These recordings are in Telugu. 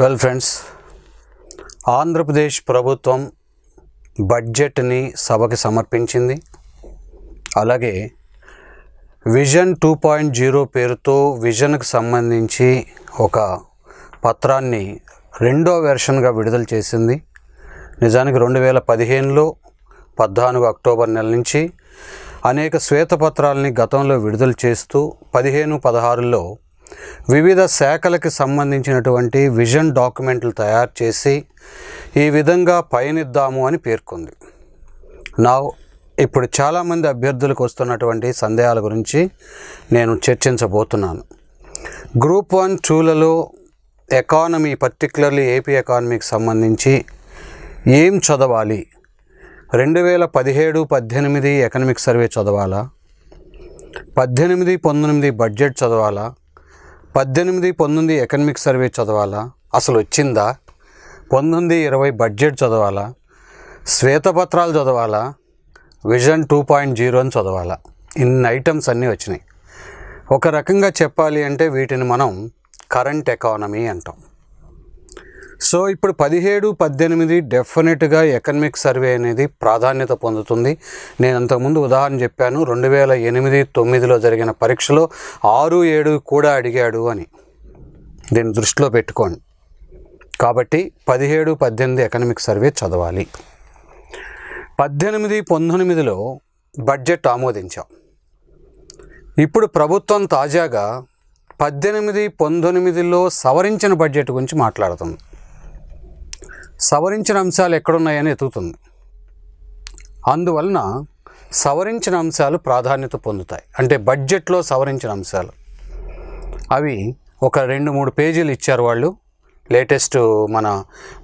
వెల్ ఫ్రెండ్స్, ఆంధ్రప్రదేశ్ ప్రభుత్వం బడ్జెట్ని సభకి సమర్పించింది. అలాగే విజన్ 2.0 పేరుతో విజన్కి సంబంధించి ఒక పత్రాన్ని రెండో వెర్షన్గా విడుదల చేసింది. నిజానికి 2015లో 14 అక్టోబర్ నెల నుంచి అనేక శ్వేతపత్రాలని గతంలో విడుదల చేస్తూ 15-16లో వివిధ శాఖలకు సంబంధించినటువంటి విజన్ డాక్యుమెంట్లు తయారు చేసి ఈ విధంగా పయనిద్దాము అని పేర్కొంది. ఇప్పుడు చాలామంది అభ్యర్థులకు వస్తున్నటువంటి సందేహాల గురించి నేను చర్చించబోతున్నాను. గ్రూప్ 1, 2లలో ఎకానమీ, పర్టికులర్లీ ఏపీ ఎకానమీకి సంబంధించి ఏం చదవాలి? 2017-18 ఎకనమిక్ సర్వే చదవాలా? 18-19 బడ్జెట్ చదవాలా? 18-19 ఎకనమిక్ సర్వే చదవాలా? అసలు వచ్చిందా? 19-20 బడ్జెట్ చదవాలా? శ్వేతపత్రాలు చదవాలా? విజన్ 2.0 అని చదవాలా? ఇన్ని ఐటమ్స్ అన్నీ వచ్చినాయి. ఒక రకంగా చెప్పాలి అంటే వీటిని మనం కరెంట్ ఎకానమీ అంటాం. సో ఇప్పుడు 17-18 డెఫినెట్గా ఎకనమిక్ సర్వే అనేది ప్రాధాన్యత పొందుతుంది. నేను అంతకుముందు ఉదాహరణ చెప్పాను, 2008-9లో జరిగిన పరీక్షలో 6-7 కూడా అడిగాడు అని. దీన్ని దృష్టిలో పెట్టుకోండి. కాబట్టి 17-18 ఎకనమిక్ సర్వే చదవాలి. 18-19లో బడ్జెట్ ఆమోదించాం. ఇప్పుడు ప్రభుత్వం తాజాగా 18-19లో సవరించిన బడ్జెట్ గురించి మాట్లాడుతుంది. సవరించిన అంశాలు ఎక్కడున్నాయని ఎతుకుతుంది. అందువలన సవరించిన అంశాలు ప్రాధాన్యత పొందుతాయి. అంటే బడ్జెట్లో సవరించిన అంశాలు అవి ఒక 2-3 పేజీలు ఇచ్చారు వాళ్ళు. లేటెస్ట్ మన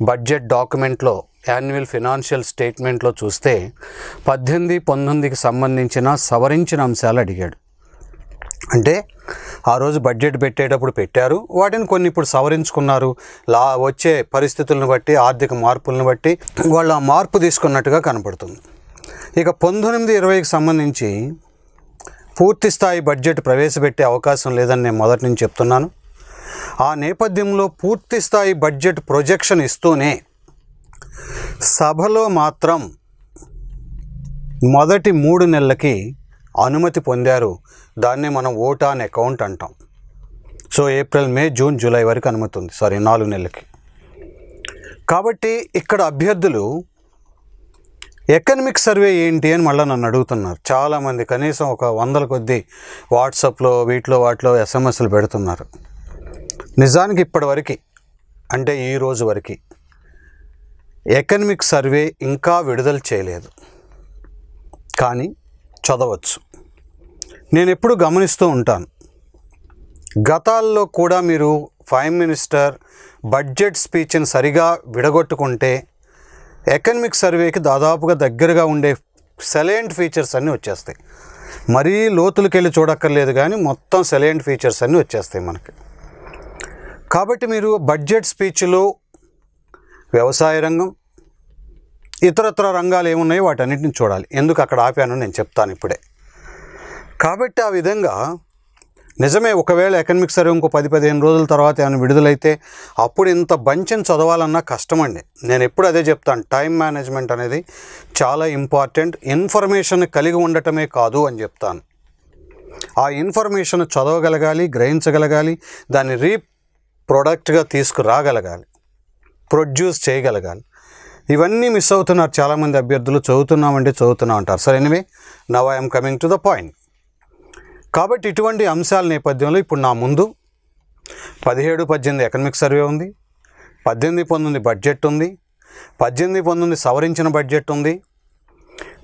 బడ్జెట్ డాక్యుమెంట్లో, యాన్యువల్ ఫినాన్షియల్ స్టేట్మెంట్లో చూస్తే 18-19కి సంబంధించిన సవరించిన అంశాలు అడిగాడు. అంటే ఆ రోజు బడ్జెట్ పెట్టేటప్పుడు పెట్టారు, వాటిని కొన్ని ఇప్పుడు సవరించుకున్నారు. వచ్చే పరిస్థితులను బట్టి, ఆర్థిక మార్పులను బట్టి వాళ్ళు ఆ మార్పు తీసుకున్నట్టుగా కనపడుతుంది. ఇక 19-20కి సంబంధించి పూర్తి స్థాయి బడ్జెట్ ప్రవేశపెట్టే అవకాశం లేదని నేను మొదటి నుంచి చెప్తున్నాను. ఆ నేపథ్యంలో పూర్తి స్థాయి బడ్జెట్ ప్రొజెక్షన్ ఇస్తూనే సభలో మాత్రం మొదటి 3 నెలలకి అనుమతి పొందారు. దాన్నే మనం ఓట్ ఆన్ అకౌంట్ అంటాం. సో ఏప్రిల్, మే, జూన్, జూలై వరకు అనుమతి ఉంది. 4 నెలలకి. కాబట్టి ఇక్కడ అభ్యర్థులు ఎకనమిక్ సర్వే ఏంటి అని మళ్ళీ నన్ను అడుగుతున్నారు చాలామంది. కనీసం ఒక 100 కొద్దీ వాట్సాప్లో వాటిలో ఎస్ఎంఎస్లు పెడుతున్నారు. నిజానికి ఇప్పటివరకు, అంటే ఈ రోజు వరకు ఎకనమిక్ సర్వే ఇంకా విడుదల చేయలేదు, కానీ చదవచ్చు. నేను ఎప్పుడు గమనిస్తూ ఉంటాను, గతాల్లో కూడా మీరు ప్రైమ్ మినిస్టర్ బడ్జెట్ స్పీచ్ని సరిగా విడగొట్టుకుంటే ఎకనమిక్ సర్వేకి దాదాపుగా దగ్గరగా ఉండే సెలెంట్ ఫీచర్స్ అన్నీ వచ్చేస్తాయి. మరీ లోతులకు వెళ్ళి చూడక్కర్లేదు, కానీ మొత్తం సెలెంట్ ఫీచర్స్ అన్నీ వచ్చేస్తాయి మనకి. కాబట్టి మీరు బడ్జెట్ స్పీచ్లో వ్యవసాయ రంగం, ఇతరత్ర రంగాలు ఏమున్నాయో వాటన్నిటిని చూడాలి. ఎందుకు అక్కడ ఆపాను నేను చెప్తాను ఇప్పుడే. కాబట్టి ఆ విధంగా నిజమే, ఒకవేళ ఎకనమిక్ సర్వే ఇంకో 10-15 రోజుల తర్వాత ఏమైనా విడుదలైతే అప్పుడు ఇంత బంచెని చదవాలన్నా కష్టమండి. నేను ఎప్పుడు అదే చెప్తాను, టైం మేనేజ్మెంట్ అనేది చాలా ఇంపార్టెంట్. ఇన్ఫర్మేషన్ కలిగి ఉండటమే కాదు అని చెప్తాను. ఆ ఇన్ఫర్మేషన్ చదవగలగాలి, గ్రహించగలగాలి, దాన్ని రీప్రొడక్ట్గా తీసుకురాగలగాలి, ప్రొడ్యూస్ చేయగలగాలి. ఇవన్నీ మిస్ అవుతున్నారు చాలామంది అభ్యర్థులు. చదువుతున్నాం అంటారు. సరే, anyway, now I'm coming to the point. కాబట్టి ఇటువంటి అంశాల నేపథ్యంలో ఇప్పుడు నా ముందు 17-18 ఎకనమిక్ సర్వే ఉంది, 18-19 బడ్జెట్ ఉంది, 18-19 సవరించిన బడ్జెట్ ఉంది,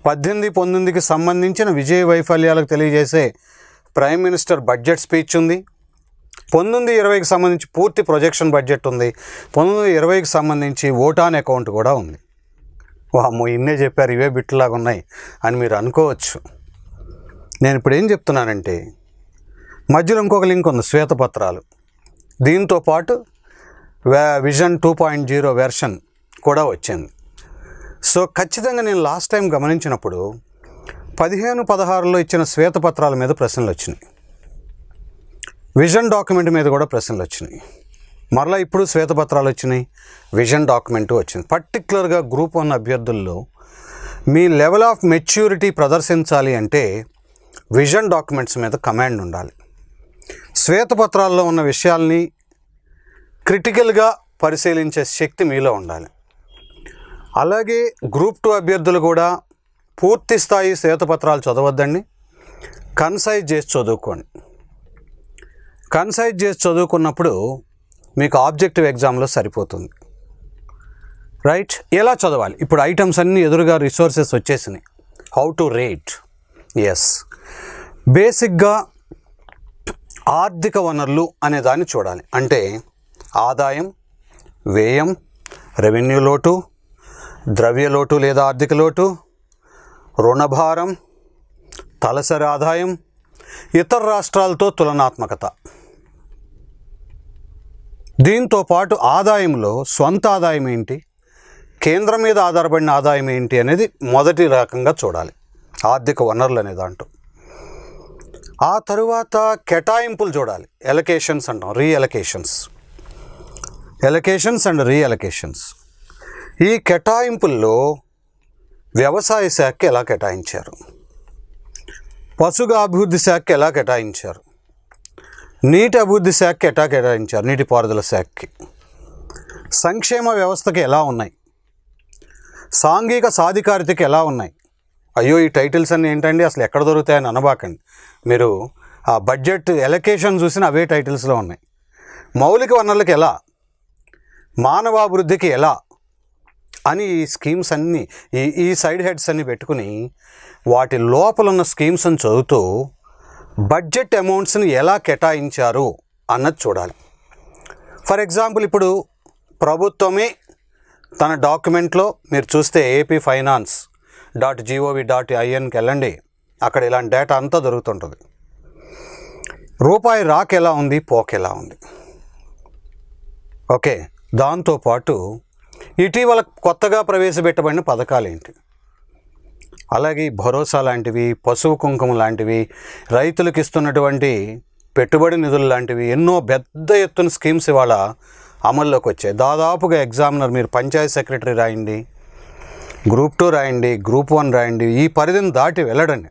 18-19కి సంబంధించిన విజయ వైఫల్యాలకు తెలియజేసే ప్రైమ్ మినిస్టర్ బడ్జెట్ స్పీచ్ ఉంది, 19-20కి సంబంధించి పూర్తి ప్రొజెక్షన్ బడ్జెట్ ఉంది, 19-20కి సంబంధించి ఓట్ ఆన్ అకౌంట్ కూడా ఉంది. వామ్మో, ఇన్నే చెప్పారు, ఇవే బిట్లాగా ఉన్నాయి అని మీరు అనుకోవచ్చు. నేను ఇప్పుడు ఏం చెప్తున్నానంటే, మధ్యలో ఇంకొక లింక్ ఉంది, శ్వేతపత్రాలు. దీంతో పాటు విజన్ 2.0 వెర్షన్ కూడా వచ్చింది. సో ఖచ్చితంగా నేను లాస్ట్ టైం గమనించినప్పుడు 15-16లో ఇచ్చిన శ్వేతపత్రాల మీద ప్రశ్నలు వచ్చినాయి. విజన్ డాక్యుమెంట్ మీద కూడా ప్రశ్నలు వచ్చినాయి. మరలా ఇప్పుడు శ్వేతపత్రాలు వచ్చినాయి, విజన్ డాక్యుమెంటు వచ్చింది. పర్టికులర్గా గ్రూప్ 1 అభ్యర్థుల్లో మీ లెవెల్ ఆఫ్ మెచ్యూరిటీ ప్రదర్శించాలి అంటే విజన్ డాక్యుమెంట్స్ మీద కమాండ్ ఉండాలి. శ్వేతపత్రాల్లో ఉన్న విషయాల్ని క్రిటికల్గా పరిశీలించే శక్తి మీలో ఉండాలి. అలాగే గ్రూప్ 2 అభ్యర్థులు కూడా పూర్తి స్థాయి శ్వేతపత్రాలు చదవద్దండి, కన్సైజ్ చేసి చదువుకోండి. కన్సైజ్ చేసి చదువుకున్నప్పుడు మీకు ఆబ్జెక్టివ్ ఎగ్జామ్లో సరిపోతుంది. రైట్? ఎలా చదవాలి? ఇప్పుడు ఐటమ్స్ అన్నీ ఎదురుగా రిసోర్సెస్ వచ్చేసినాయి. How to rate? ఎస్, బేసిక్గా ఆర్థిక వనరులు అనే దాన్ని చూడాలి. అంటే ఆదాయం, వ్యయం, రెవెన్యూ లోటు, ద్రవ్య లోటు లేదా ఆర్థిక లోటు, రుణభారం, తలసరి ఆదాయం, ఇతర రాష్ట్రాలతో తులనాత్మకత. దీంతో పాటు ఆదాయంలో స్వంత ఆదాయం ఏంటి, కేంద్రం మీద ఆధారపడిన ఆదాయం ఏంటి అనేది మొదటి రకంగా చూడాలి ఆర్థిక వనరులు అనే దాంట్లో. ఆ తరువాత కేటాయింపులు చూడాలి. ఎలకేషన్స్ అంటాం, రీఎలకేషన్స్, ఎలకేషన్స్ అండ్ రీఎలకేషన్స్. ఈ కేటాయింపుల్లో వ్యవసాయ శాఖకి ఎలా కేటాయించారు, పశుగా అభివృద్ధి శాఖకి ఎలా కేటాయించారు, నీటి అభివృద్ధి శాఖకి ఎట్లా కేటాయించారు, నీటిపారుదల శాఖకి, సంక్షేమ వ్యవస్థకి ఎలా ఉన్నాయి, సాంఘిక సాధికారితకి ఎలా ఉన్నాయి. అయ్యో ఈ టైటిల్స్ అన్నీ ఏంటండి అసలు ఎక్కడ దొరుకుతాయని అనబాకండి. మీరు ఆ బడ్జెట్ ఎలకేషన్ చూసిన అవే టైటిల్స్లో ఉన్నాయి. మౌలిక వనరులకు ఎలా, మానవాభివృద్ధికి ఎలా అని ఈ స్కీమ్స్ అన్నీ ఈ సైడ్ హెడ్స్ అన్నీ పెట్టుకుని వాటి లోపల ఉన్న స్కీమ్స్ని చదువుతూ బడ్జెట్ అమౌంట్స్ని ఎలా కేటాయించారు అన్నది చూడాలి. ఫర్ ఎగ్జాంపుల్ ఇప్పుడు ప్రభుత్వమే తన డాక్యుమెంట్లో మీరు చూస్తే apfinance.gov.inకి వెళ్ళండి, అక్కడ ఇలాంటి డేటా అంతా దొరుకుతుంటుంది. రూపాయి రాక్ ఎలా ఉంది, పోక్ ఎలా ఉంది. ఓకే, దాంతోపాటు ఇటీవల కొత్తగా ప్రవేశపెట్టబడిన పథకాలు ఏంటి, అలాగే భరోసా లాంటివి, పశువు కుంకుమ లాంటివి, రైతులకు ఇస్తున్నటువంటి పెట్టుబడి నిధులు లాంటివి ఎన్నో పెద్ద ఎత్తున స్కీమ్స్ ఇవాళ అమల్లోకి వచ్చాయి. దాదాపుగా ఎగ్జామినర్ మీరు పంచాయత్ సెక్రటరీ రాయండి, గ్రూప్ 2 రాయండి, గ్రూప్ 1 రాయండి, ఈ పరిధిని దాటి వెళ్ళడండి.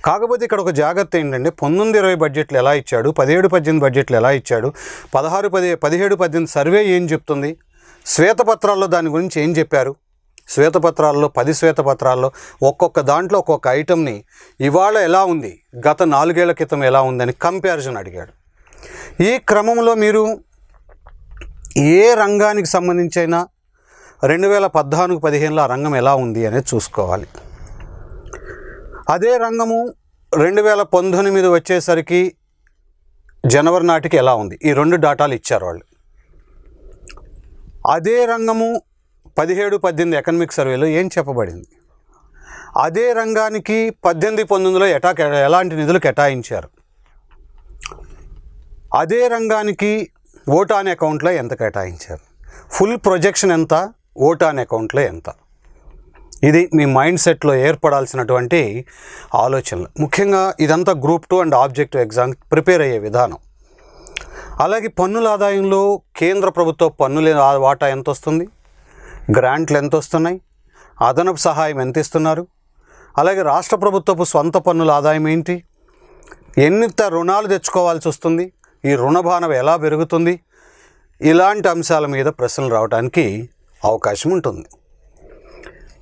కాకపోతే ఇక్కడ ఒక జాగ్రత్త ఏంటంటే 19-20 బడ్జెట్లు ఎలా ఇచ్చాడు, 17-18 బడ్జెట్లు ఎలా ఇచ్చాడు, 16-17-18 సర్వే ఏం చెప్తుంది, శ్వేతపత్రాల్లో దాని గురించి ఏం చెప్పారు. శ్వేతపత్రాల్లో 10 శ్వేతపత్రాల్లో ఒక్కొక్క దాంట్లో ఒక్కొక్క ఐటమ్ని ఇవాళ ఎలా ఉంది, గత 4 ఏళ్ల క్రితం ఎలా ఉందని కంపారిజన్ అడిగాడు. ఈ క్రమంలో మీరు ఏ రంగానికి సంబంధించైనా 2014-15లో ఆ రంగం ఎలా ఉంది అనేది చూసుకోవాలి. అదే రంగము 2019 వచ్చేసరికి జనవరి నాటికి ఎలా ఉంది, ఈ 2 డాటాలు ఇచ్చారు వాళ్ళు. అదే రంగము 17-18 ఎకనామిక్ సర్వేలో ఏం చెప్పబడింది, అదే రంగానికి 18-19లో ఎలాంటి నిధులు కేటాయించారు, అదే రంగానికి ఓట్ ఆన్ అకౌంట్లో ఎంత కేటాయించారు, ఫుల్ ప్రొజెక్షన్ ఎంత, ఓట్ ఆన్ అకౌంట్లో ఎంత. ఇది మీ మైండ్ సెట్లో ఏర్పడాల్సినటువంటి ఆలోచనలు. ముఖ్యంగా ఇదంతా group 2 and objective exam prepare అయ్యే విధానం. అలాగే పన్నుల ఆదాయంలో కేంద్ర ప్రభుత్వ పన్నుల వాటా ఎంత వస్తుంది, గ్రాంట్లు ఎంత వస్తున్నాయి, అదనపు సహాయం ఎంత ఇస్తున్నారు, అలాగే రాష్ట్ర ప్రభుత్వపు స్వంత పన్నుల ఆదాయం ఏంటి, ఎన్నింత రుణాలు తెచ్చుకోవాల్సి వస్తుంది, ఈ రుణభారం ఎలా పెరుగుతుంది, ఇలాంటి అంశాల మీద ప్రశ్నలు రావడానికి అవకాశం ఉంటుంది.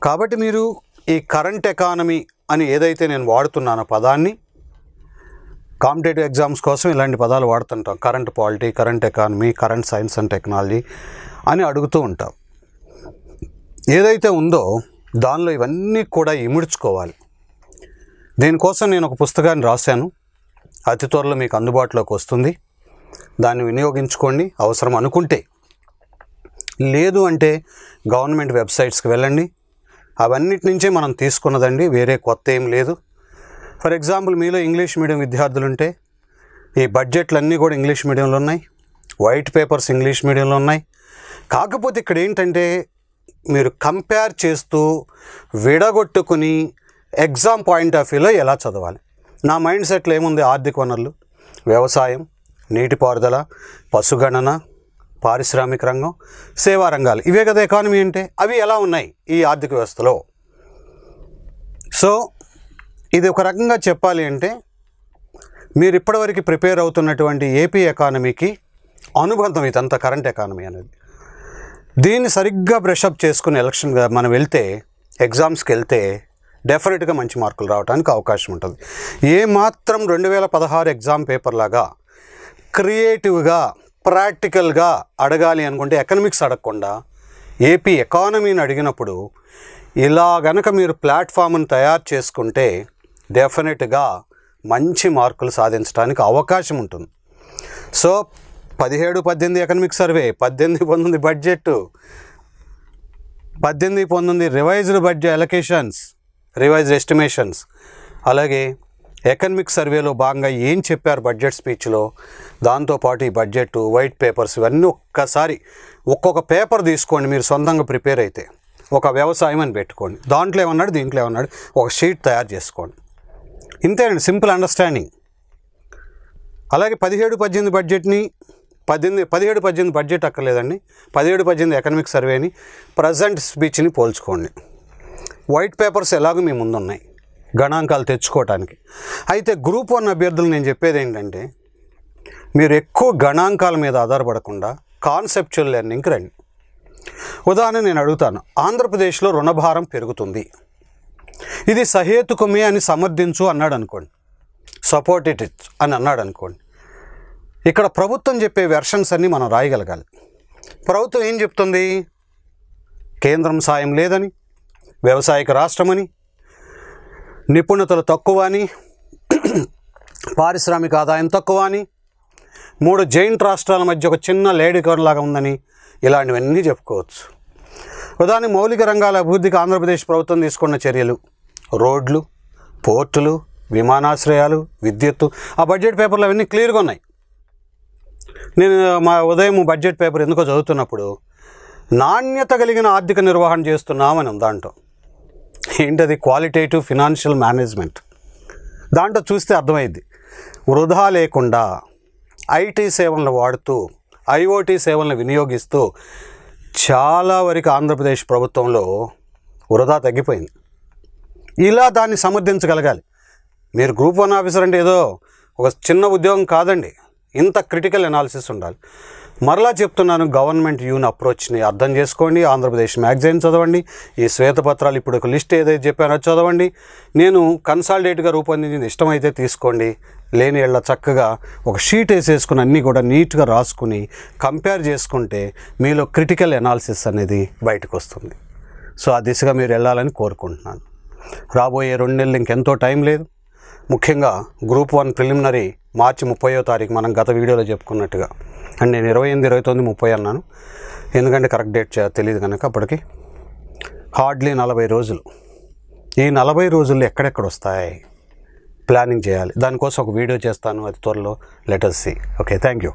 కాబట్టి మీరు ఈ కరెంట్ ఎకానమీ అని ఏదైతే నేను వాడుతున్నానో పదాన్ని కాంపిటేటివ్ ఎగ్జామ్స్ కోసం ఇలాంటి పదాలు వాడుతుంటాం. Current polity, current economy, current science and technology అని అడుగుతూ ఉంటాం. ఏదైతే ఉందో దానిలో ఇవన్నీ కూడా ఇముడ్చుకోవాలి. దీనికోసం నేను ఒక పుస్తకాన్ని రాశాను, అతి త్వరలో మీకు అందుబాటులోకి వస్తుంది. దాన్ని వినియోగించుకోండి అవసరం అనుకుంటే. లేదు అంటే గవర్నమెంట్ వెబ్సైట్స్కి వెళ్ళండి, అవన్నిటి నుంచే మనం తీసుకున్నదండి, వేరే కొత్త ఏం లేదు. ఫర్ ఎగ్జాంపుల్ మీలో ఇంగ్లీష్ మీడియం విద్యార్థులు ఉంటే ఈ బడ్జెట్లన్నీ కూడా ఇంగ్లీష్ మీడియంలో ఉన్నాయి, వైట్ పేపర్స్ ఇంగ్లీష్ మీడియంలో ఉన్నాయి. కాకపోతే ఇక్కడ ఏంటంటే మీరు కంపేర్ చేస్తూ విడగొట్టుకుని ఎగ్జామ్ పాయింట్ ఆఫ్ వ్యూలో ఎలా చదవాలి. నా మైండ్ సెట్లో ఏముంది, ఆర్థిక వనరులు, వ్యవసాయం, నీటిపారుదల, పశుగణన, పారిశ్రామిక రంగం, సేవా రంగాలు, ఇవే కదా ఎకానమీ అంటే. అవి ఎలా ఉన్నాయి ఈ ఆర్థిక వ్యవస్థలో? సో ఇది ఒక రకంగా చెప్పాలి అంటే మీరు ఇప్పటివరకు ప్రిపేర్ అవుతున్నటువంటి ఏపీ ఎకానమీకి అనుబంధం ఇదంతా, కరెంట్ ఎకానమీ అనేది. దీన్ని సరిగ్గా బ్రషప్ చేసుకుని ఎలక్షన్గా మనం వెళ్తే, ఎగ్జామ్స్కి వెళ్తే డెఫినెట్గా మంచి మార్కులు రావడానికి అవకాశం ఉంటుంది. ఏమాత్రం 2016 ఎగ్జామ్ పేపర్ లాగా క్రియేటివ్గా ప్రాక్టికల్గా అడగాలి అనుకుంటే ఎకనామిక్స్ అడగకుండా ఏపీ ఎకానమీని అడిగినప్పుడు ఇలా గనక మీరు ప్లాట్ఫామ్ని తయారు చేసుకుంటే డెఫినెట్గా మంచి మార్కులు సాధించడానికి అవకాశం ఉంటుంది. So 17-18 economic survey, 18-19 budget, 18-19 revised budget allocations, revised estimations, అలాగే ఎకనామిక్ సర్వేలో భాగంగా ఏం చెప్పారు బడ్జెట్ స్పీచ్లో, దాంతోపాటు ఈ బడ్జెట్, వైట్ పేపర్స్, ఇవన్నీ ఒక్కసారి ఒక్కొక్క పేపర్ తీసుకోండి. మీరు సొంతంగా ప్రిపేర్ అయితే ఒక వ్యవసాయం అని పెట్టుకోండి, దాంట్లో ఏమన్నాడు దీంట్లో ఏమన్నాడు ఒక షీట్ తయారు చేసుకోండి. ఇంతేనండి, సింపుల్ అండర్స్టాండింగ్. అలాగే 17-18 బడ్జెట్ని 17-18 బడ్జెట్ అక్కర్లేదండి, 17-18 ఎకనామిక్ సర్వేని, ప్రజెంట్ స్పీచ్ని పోల్చుకోండి. వైట్ పేపర్స్ ఎలాగో మీ ముందున్నాయి గణాంకాలు తెచ్చుకోవటానికి. అయితే గ్రూప్ 1 అభ్యర్థులు నేను చెప్పేది ఏంటంటే మీరు ఎక్కువ గణాంకాల మీద ఆధారపడకుండా కాన్సెప్చువల్ లెర్నింగ్కి రండి. ఉదాహరణ నేను అడుగుతాను, ఆంధ్రప్రదేశ్లో రుణభారం పెరుగుతుంది, ఇది సహేతుకమే అని సమర్థించు అన్నాడు అనుకోండి, సపోర్ట్ ఇట్ అని అన్నాడు అనుకోండి. ఇక్కడ ప్రభుత్వం చెప్పే వెర్షన్స్ అన్నీ మనం రాయగలగాలి. ప్రభుత్వం ఏం చెప్తుంది? కేంద్రం సాయం లేదని, వ్యవసాయక రాష్ట్రమని, నిపుణతలు తక్కువ అని, పారిశ్రామిక ఆదాయం తక్కువ అని, 3 జైంట్ రాష్ట్రాల మధ్య ఒక చిన్న లేడికొనలాగా ఉందని, ఇలాంటివన్నీ చెప్పుకోవచ్చు. ఉదాహరణ మౌలిక రంగాల అభివృద్ధికి ఆంధ్రప్రదేశ్ ప్రభుత్వం తీసుకున్న చర్యలు, రోడ్లు, పోర్టులు, విమానాశ్రయాలు, విద్యుత్తు, ఆ బడ్జెట్ పేపర్లు అవన్నీ క్లియర్గా ఉన్నాయి. నేను మా ఉదయం బడ్జెట్ పేపర్ ఎందుకో చదువుతున్నప్పుడు నాణ్యత కలిగిన ఆర్థిక నిర్వహణ చేస్తున్నామని దాంట్లో ఏంటది, క్వాలిటేటివ్ ఫినాన్షియల్ మేనేజ్మెంట్. దాంట్లో చూస్తే అర్థమైంది, వృధా లేకుండా ఐటీ సేవలను వాడుతూ, ఐఓటీ సేవలను వినియోగిస్తూ చాలా వరకు ఆంధ్రప్రదేశ్ ప్రభుత్వంలో వృధా తగ్గిపోయింది. ఇలా దాన్ని సమర్థించగలగాలి. మీరు గ్రూప్ 1 ఆఫీసర్ అంటే ఏదో ఒక చిన్న ఉద్యోగం కాదండి, ఇంత క్రిటికల్ అనాలిసిస్ ఉండాలి. మరలా చెప్తున్నాను, గవర్నమెంట్ యూన్ అప్రోచ్ని అర్థం చేసుకోండి. ఆంధ్రప్రదేశ్ మ్యాగజైన్ చదవండి, ఈ శ్వేతపత్రాలు ఇప్పుడు ఒక లిస్ట్ ఏదైతే చెప్పానో చదవండి. నేను కన్సాలిడేట్గా రూపొందించింది ఇష్టమైతే తీసుకోండి, లేని ఏళ్ళ చక్కగా ఒక షీట్ వేసేసుకుని అన్నీ కూడా నీట్గా రాసుకుని కంపేర్ చేసుకుంటే మీలో క్రిటికల్ అనాలిసిస్ అనేది బయటకు వస్తుంది. సో ఆ దిశగా మీరు వెళ్ళాలని కోరుకుంటున్నాను. రాబోయే 2 నెలలు ఇంకెంతో టైం లేదు. ముఖ్యంగా గ్రూప్ 1 ప్రిలిమినరీ మార్చి 30వ తారీఖు మనం గత వీడియోలో చెప్పుకున్నట్టుగా, అండ్ నేను 28, 29, 30 అన్నాను ఎందుకంటే కరెక్ట్ డేట్ తెలియదు కనుక. అప్పటికి హార్డ్లీ 40 రోజులు. ఈ 40 రోజుల్లో ఎక్కడెక్కడ వస్తాయి ప్లానింగ్ చేయాలి. దానికోసం ఒక వీడియో చేస్తాను అతి త్వరలో. Let us see. Okay, thank you.